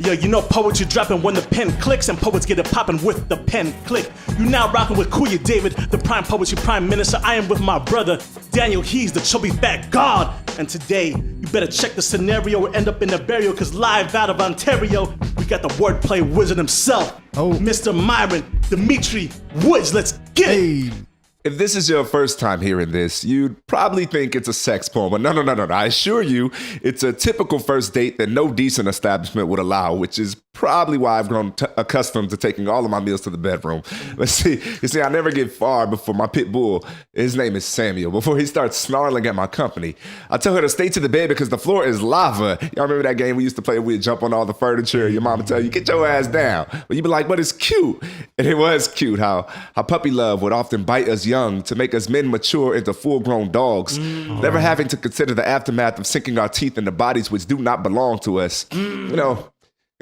Yeah, you know poetry dropping when the pen clicks, and poets get it popping with the pen click. You now rocking with Kuya David, the prime poetry prime minister. I am with my brother Daniel Hees, the chubby fat god. And today, you better check the scenario or end up in the burial, cause live out of Ontario, we got the wordplay wizard himself, Mr. Myron, Dimitri Woods. Let's get it. If this is your first time hearing this, you'd probably think it's a sex poem, but no. I assure you, it's a typical first date that no decent establishment would allow, which is probably why I've grown accustomed to taking all of my meals to the bedroom. Let's see. You see, I never get far before my pit bull, his name is Samuel, before he starts snarling at my company. I tell her to stay to the bed because the floor is lava. Y'all remember that game we used to play? We'd jump on all the furniture. Your mama tell you, get your ass down. But you'd be like, but it's cute. And it was cute how puppy love would often bite us young to make us men mature into full-grown dogs, never having to consider the aftermath of sinking our teeth into bodies which do not belong to us. You know,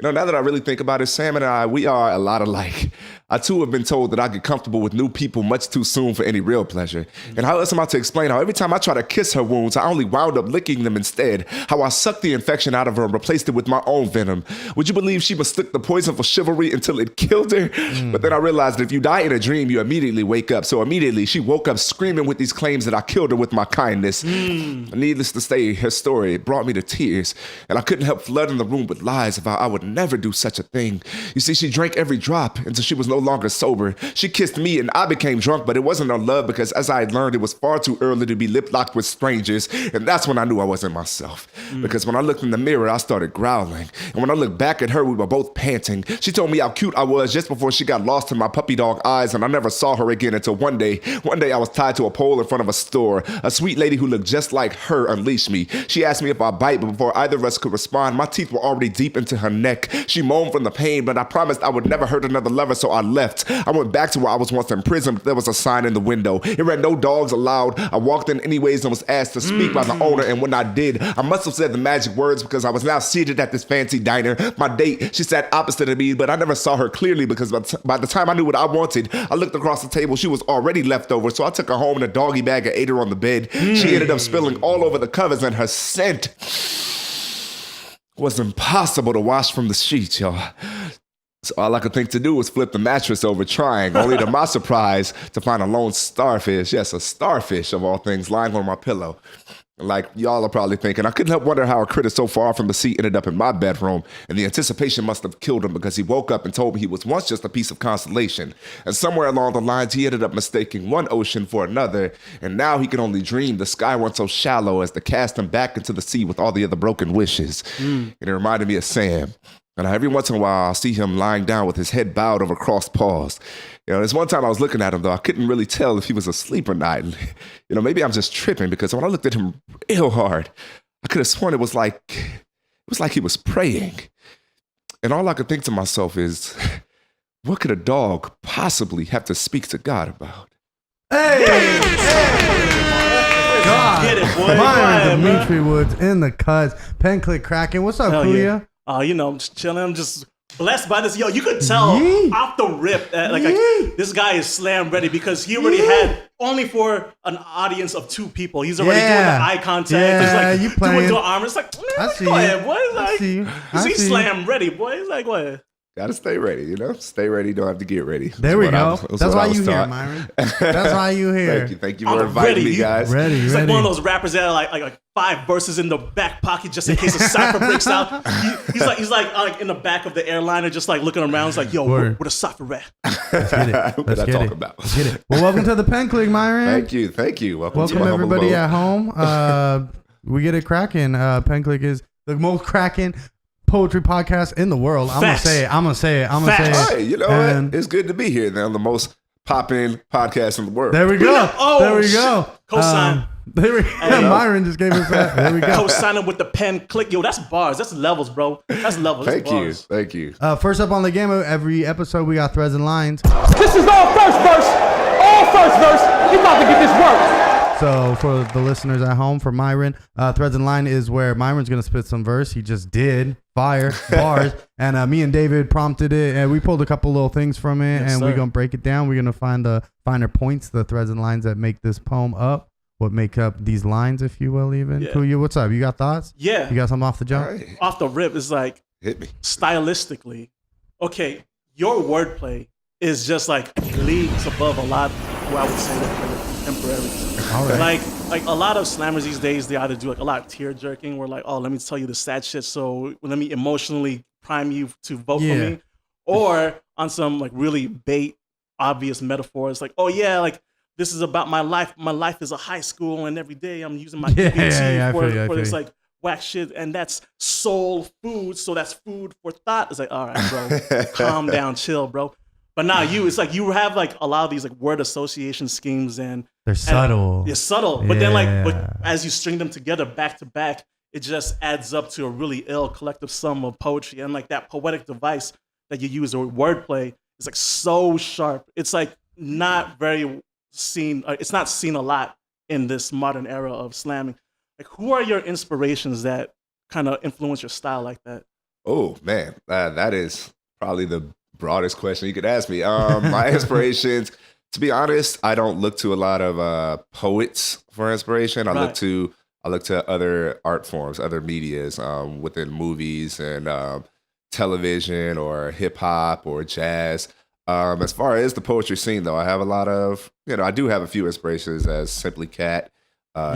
now that I really think about it, Sam and I, we are a lot alike. I too have been told that I get comfortable with new people much too soon for any real pleasure. And how else am I to explain how every time I try to kiss her wounds, I only wound up licking them instead. How I sucked the infection out of her and replaced it with my own venom. Would you believe she mistook the poison for chivalry until it killed her? But then I realized that if you die in a dream, you immediately wake up. So immediately she woke up screaming with these claims that I killed her with my kindness. Needless to say, her story brought me to tears. And I couldn't help flooding the room with lies about I would never do such a thing. You see, she drank every drop until she was no longer sober. She kissed me and I became drunk, but it wasn't on love because as I had learned, it was far too early to be lip-locked with strangers. And that's when I knew I wasn't myself. Because when I looked in the mirror, I started growling. And when I looked back at her, we were both panting. She told me how cute I was just before she got lost in my puppy dog eyes, and I never saw her again until one day I was tied to a pole in front of a store. A sweet lady who looked just like her unleashed me. She asked me if I bite, but before either of us could respond, my teeth were already deep into her neck. She moaned from the pain, but I promised I would never hurt another lover, so I left. I went back to where I was once in prison, but there was a sign in the window. It read, "No dogs allowed." I walked in anyways and was asked to speak by the owner, and when I did, I must have said the magic words because I was now seated at this fancy diner. My date, she sat opposite of me, but I never saw her clearly because by the time I knew what I wanted, I looked across the table. She was already left over, so I took her home in a doggy bag and ate her on the bed. She ended up spilling all over the covers, and her scent was impossible to wash from the sheets, y'all. So all I could think to do was flip the mattress over trying, only to my surprise to find a lone starfish, yes, a starfish of all things, lying on my pillow. Like y'all are probably thinking, I couldn't help wonder how a critter so far from the sea ended up in my bedroom, and the anticipation must have killed him because he woke up and told me he was once just a piece of consolation. And somewhere along the lines, he ended up mistaking one ocean for another, and now he can only dream the sky went so shallow as to cast him back into the sea with all the other broken wishes. And it reminded me of Sam. And every once in a while, I'll see him lying down with his head bowed over crossed paws. You know, there's one time I was looking at him, though. I couldn't really tell if he was asleep or not. And, you know, maybe I'm just tripping because when I looked at him real hard, I could have sworn it was like he was praying. And all I could think to myself is, what could a dog possibly have to speak to God about? Hey! God. Get it, boy. Myron, Dimitri Woods in the cuts. Pen click cracking. What's up, Kuya? Yeah. You know, I'm just chilling. I'm just blessed by this. Yo, you could tell off the rip that like this guy is slam ready because he already had only for an audience of 2 people. He's already doing the eye contact. Yeah, He's like doing the arm. It's like, man, go ahead, boy. It's like, I see you. He's slam ready, boy. It's like, what? Gotta stay ready, you know? Stay ready, don't have to get ready. There we go. That's why you here, Myron. That's why you here. Thank you for inviting me, guys. He's like one of those rappers that are like 5 verses in the back pocket just in case a cipher breaks out. He's like in the back of the airliner just like looking around. It's like, yo, where the cipher at? Let's get it. Let's get it. Well, welcome to the Pen Click, Myron. Thank you. Welcome everybody at home. We get it cracking. Pen Click is the most cracking poetry podcast in the world. I'm gonna say it. Hey, you know what? It's good to be here. They're the most popping podcast in the world. There we go. Cosign. There we go. Myron just gave us that. There we go. Co-signing with the pen click. Yo, that's bars. That's levels, bro. That's levels. Thank you. First up on the game of every episode, we got Threads and Lines. This is all first verse. All first verse. You about to get this work. So for the listeners at home, for Myron, Threads and Line is where Myron's going to spit some verse. He just did. Fire, bars. And me and David prompted it, and we pulled a couple little things from it, and we're going to break it down. We're going to find the finer points, the threads and lines that make this poem up, what make up these lines, if you will, even. Yeah. Kuya, what's up? You got thoughts? Yeah. You got something off the jump? Right. Off the rip, it's like, Hit me. stylistically, okay, your wordplay is just like leagues above a lot who I would say that contemporaries. All right. Like a lot of slammers these days, they either do like a lot of tear jerking, where like, oh, let me tell you the sad shit, so let me emotionally prime you to vote for me, or on some like really bait, obvious metaphors, like, oh yeah, like this is about my life. My life is a high school, and every day I'm using my EBT for this like whack shit, and that's soul food, so that's food for thought. It's like, all right, bro, calm down, chill, bro. But now it's like you have like a lot of these like word association schemes, and they're subtle. They're subtle, but then but as you string them together back to back, it just adds up to a really ill collective sum of poetry. And like that poetic device that you use, or wordplay, is like so sharp. It's like not very seen. It's not seen a lot in this modern era of slamming. Like, who are your inspirations that kind of influence your style like that? Oh man, that is probably the broadest question you could ask me. My inspirations, to be honest, I don't look to a lot of poets for inspiration. I look to other art forms, other medias within movies and television or hip hop or jazz. As far as the poetry scene, though, I have a lot of, I do have a few inspirations as Simply Cat.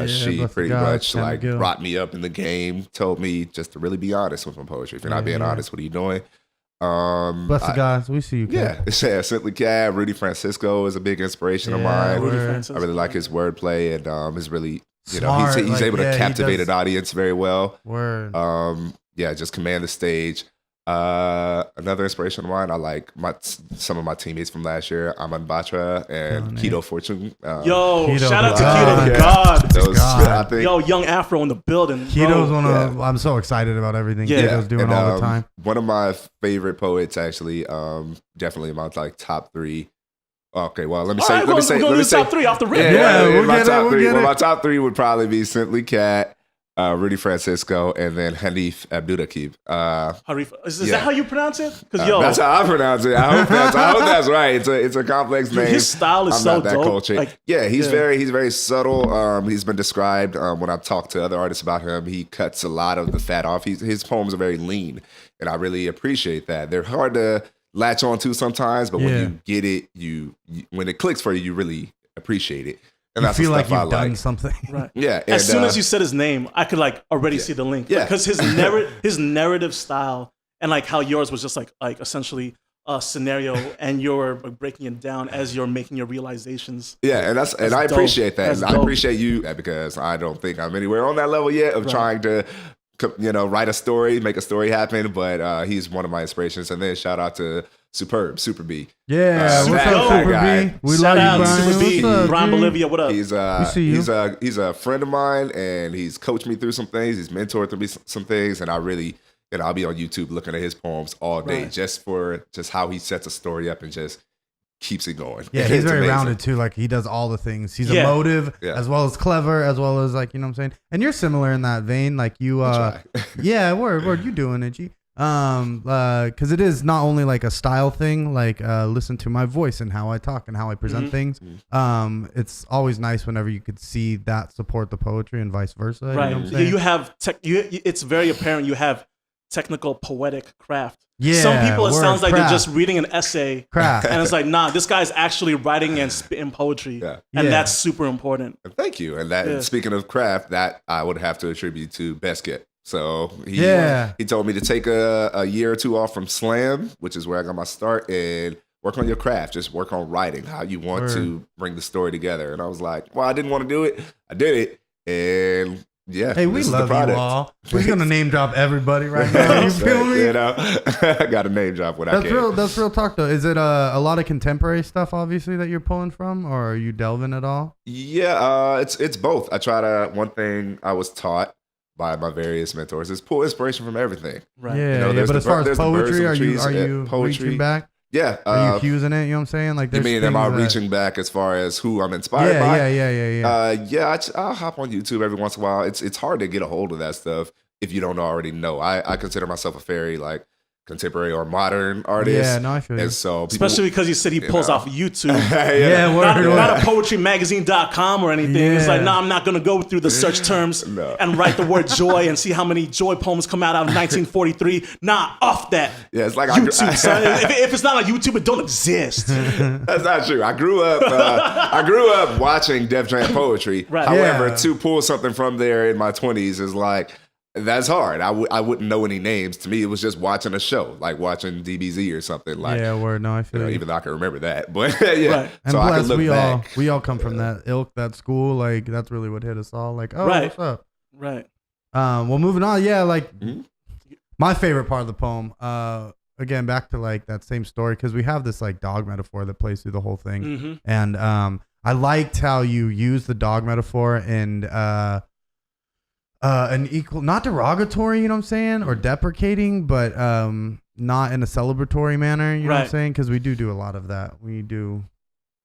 She pretty much like brought me up in the game, told me just to really be honest with my poetry. If you're not being honest, what are you doing? Bless the guys, we see you. Yeah, Simply Cat. Rudy Francisco is a big inspiration of mine. I really like his wordplay, and his really, smart, he's able to captivate an audience very well. Word. Just command the stage. Another inspiration of mine, I like some of my teammates from last year, Aman Batra and Keto Fortune. Shout out to Keto, God. Yo, Young Afro in the building. Keto's I'm so excited about everything Keto's doing all the time. One of my favorite poets, actually, definitely my like top 3. Okay, well, let me say top 3 off the rip. My top 3 would probably be Simply Cat, Rudy Francisco, and then Hanif Abdulakib. Is that how you pronounce it? That's how I pronounce it. I hope that's right. It's a complex name. His style is so dope. Culture. He's very subtle. He's been described when I've talked to other artists about him. He cuts a lot of the fat off. His poems are very lean, and I really appreciate that. They're hard to latch on to sometimes, but when you get it, when it clicks for you, you really appreciate it. And you feel like you've done something. Right. Yeah. As soon as you said his name, I could like already see the link. Yeah. Because his narrative style, and like how yours was just like essentially a scenario, and you're breaking it down as you're making your realizations. Yeah, and I appreciate that. And I appreciate you, because I don't think I'm anywhere on that level yet of trying to write a story, make a story happen. But he's one of my inspirations. And then shout out to Super B. Yeah, what's up, Super B? We Shout love out you, Super B. Brian Bolivia, what up? He's a friend of mine, and he's coached me through some things. He's mentored me some things, and I really, I'll be on YouTube looking at his poems all day, just how he sets a story up and just keeps it going. Yeah, he's very rounded too. Like, he does all the things. He's emotive as well as clever, as well as like, you know what I'm saying? And you're similar in that vein. Like you word, you doing it, G. Because it is not only like a style thing, like listen to my voice and how I talk and how I present things. It's always nice whenever you could see that support the poetry and vice versa. Right. You know what I'm saying? You have it's very apparent you have technical poetic craft. Yeah, some people it sounds like they're just reading an essay, craft, and it's like, nah, this guy's actually writing and spitting poetry, and that's super important. Thank you. And that speaking of craft, that I would have to attribute to Beskett. So he told me to take a year or 2 off from slam, which is where I got my start, and work on your craft. Just work on writing, how you want to bring the story together. And I was like, well, I didn't want to do it. I did it. And hey, we love you all. We're going to name drop everybody right now. You feel me? I got a name drop when I can. That's real talk, though. Is it a lot of contemporary stuff, obviously, that you're pulling from, or are you delving at all? Yeah, it's both. I try to, one thing I was taught by my various mentors is pull inspiration from everything. Right. Yeah, but as far as poetry, are you reaching back? Yeah. Are you using it? You know what I'm saying? Like, you mean, am I reaching back as far as who I'm inspired by? Yeah. I'll hop on YouTube every once in a while. It's hard to get a hold of that stuff if you don't already know. I consider myself a very contemporary or modern artist. Yeah, no, I feel you. And so Especially because you said he pulls off YouTube. Yeah, not word. a poetrymagazine.com or anything. It's like, no, I'm not going to go through the search terms and write the word joy and see how many joy poems come out of 1943. Nah, off that. Yeah, it's like YouTube, son. If it's not on YouTube, it don't exist. That's not true. I grew up watching Def Jam poetry. Right. However, to pull something from there in my 20s is like, that's hard. I wouldn't know any names. To me, it was just watching a show, like watching DBZ or something. Like, yeah, word. No, I feel even though I can remember that, but yeah. Right. And So I can plus, look back. we all come from that ilk, that school. Like that's really what hit us all. Like, oh, Right. what's up? Right. Well, moving on. Yeah, like Mhm. my favorite part of the poem. Again, back to like that same story because we have this like dog metaphor that plays through the whole thing, Mm-hmm. and I liked how you use the dog metaphor and an equal, not derogatory, you know what I'm saying, or deprecating, but not in a celebratory manner, you know what I'm Right. saying, because we do a lot of that. We do.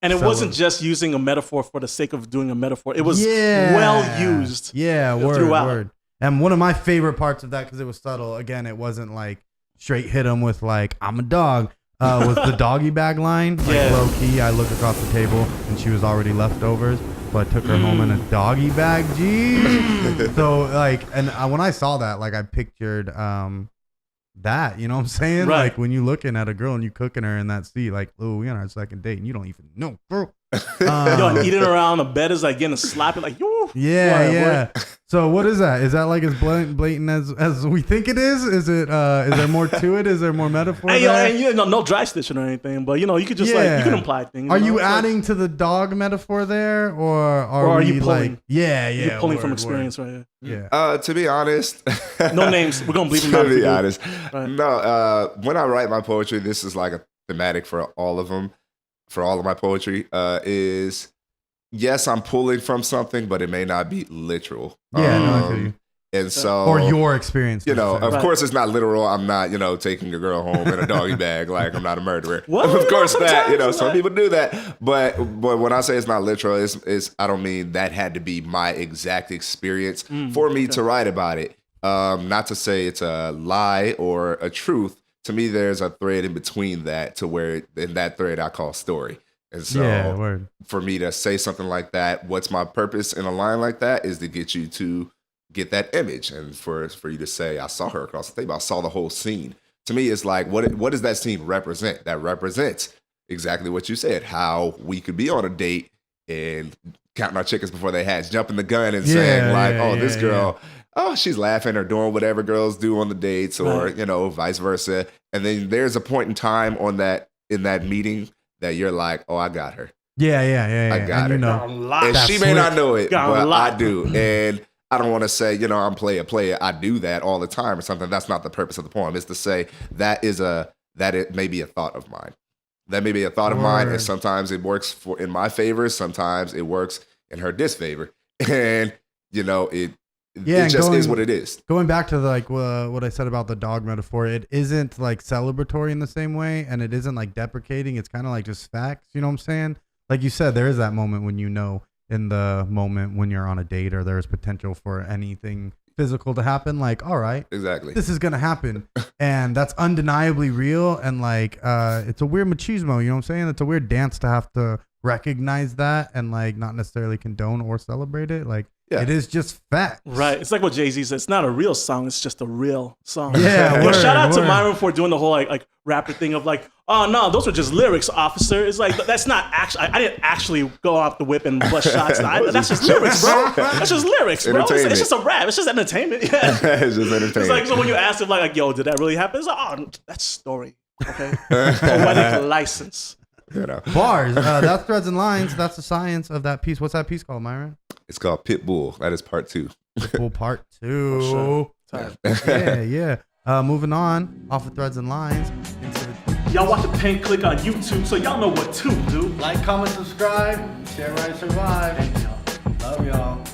And it wasn't just using a metaphor for the sake of doing a metaphor. It was well used. Yeah, word, throughout. word. And one of my favorite parts of that, because it was subtle, again, it wasn't like straight hit him with like, I'm a dog, was the doggy bag line. Like Yeah. low key, I looked across the table and she was already leftovers. So I took her home in a doggy bag. Gee. So like, and when I saw that, like I pictured that, you know what I'm saying? Right. Like when you looking at a girl and you cooking her in that seat, like, oh, we on our second date and you don't even know, girl. Yo, and eating around the bed is like getting slapped. Like, yo. Yeah. So what is that? Is that like as blatant as we think it is? Is it? Is there more to it? Is there more metaphor? And, there? and you know, no dry stitching or anything, but you know, you could just like you could imply things. Are know? you It's like- adding to the dog metaphor there, or are we you pulling? like? Yeah. You're pulling from word, experience, right? Yeah. To be honest, No names. We're gonna bleep them out. to if we be do. honest, Right. no. When I write my poetry, this is like a thematic for all of them, for all of my poetry. Is yes, I'm pulling from something, but it may not be literal. Yeah, no, I feel you. And so, Or your experience. you know, of Right. course, it's not literal. I'm not, you know, taking a girl home in a doggy bag. Like I'm not a murderer. Well, of course, that you know, sometimes, some like- people do that. But when I say it's not literal, it's I don't mean that had to be my exact experience for me to write about it. Not to say it's a lie or a truth. To me, there's a thread in between that to where in that thread I call story. And so Yeah, word. for me to say something like that, what's my purpose in a line like that is to get you to get that image. And for you to say, I saw her across the table, I saw the whole scene. To me, it's like, what does that scene represent? That represents exactly what you said, how we could be on a date and counting our chickens before they hatch, jumping the gun and saying like, this girl, she's laughing or doing whatever girls do on the dates or, you know, vice versa. And then there's a point in time in that meeting that you're like, oh, I got her. Yeah. I got and it. you know, And that she may not switch. know it, Got a but lot. I do. And I don't want to say, you know, I'm player. I do that all the time or something. That's not the purpose of the poem. It's to say that it may be a thought of mine. That may be a thought of mine, and Word. sometimes it works in my favor. Sometimes it works in her disfavor. And, you know, it and just is what it is. Going back to like what I said about the dog metaphor, it isn't like celebratory in the same way, and it isn't like deprecating. It's kind of like just facts. You know what I'm saying? Like you said, there is that moment when you know in the moment when you're on a date or there's potential for anything physical to happen. Like, all right, Exactly. this is gonna happen, and that's undeniably real. And like, it's a weird machismo. You know what I'm saying? It's a weird dance to have to recognize that and like not necessarily condone or celebrate it. Like, Yeah. it is just facts. Right. It's like what Jay-Z said. It's not a real song. It's just a real song. Yeah, Yo, word, shout out to word. Myron for doing the whole like rapper thing of like, oh no, those were just lyrics, officer. It's like that's not actually. I didn't actually go off the whip and bust shots. That's just lyrics, bro. That's just lyrics, bro. Entertainment. It's just a rap. It's just entertainment. Yeah. It's just entertainment. It's like so when you ask him like, yo, did that really happen? It's like, oh, that's story. Okay. Poetic license. You know. Bars. That's threads and lines. That's the science of that piece. What's that piece called, Myron? It's called Pitbull. That is part 2. Full part 2. sure. Time. Yeah. Moving on off of threads and lines. Y'all watch the Pen Click on YouTube, so y'all know what to do. Like, comment, subscribe. Share, write, survive. Love y'all.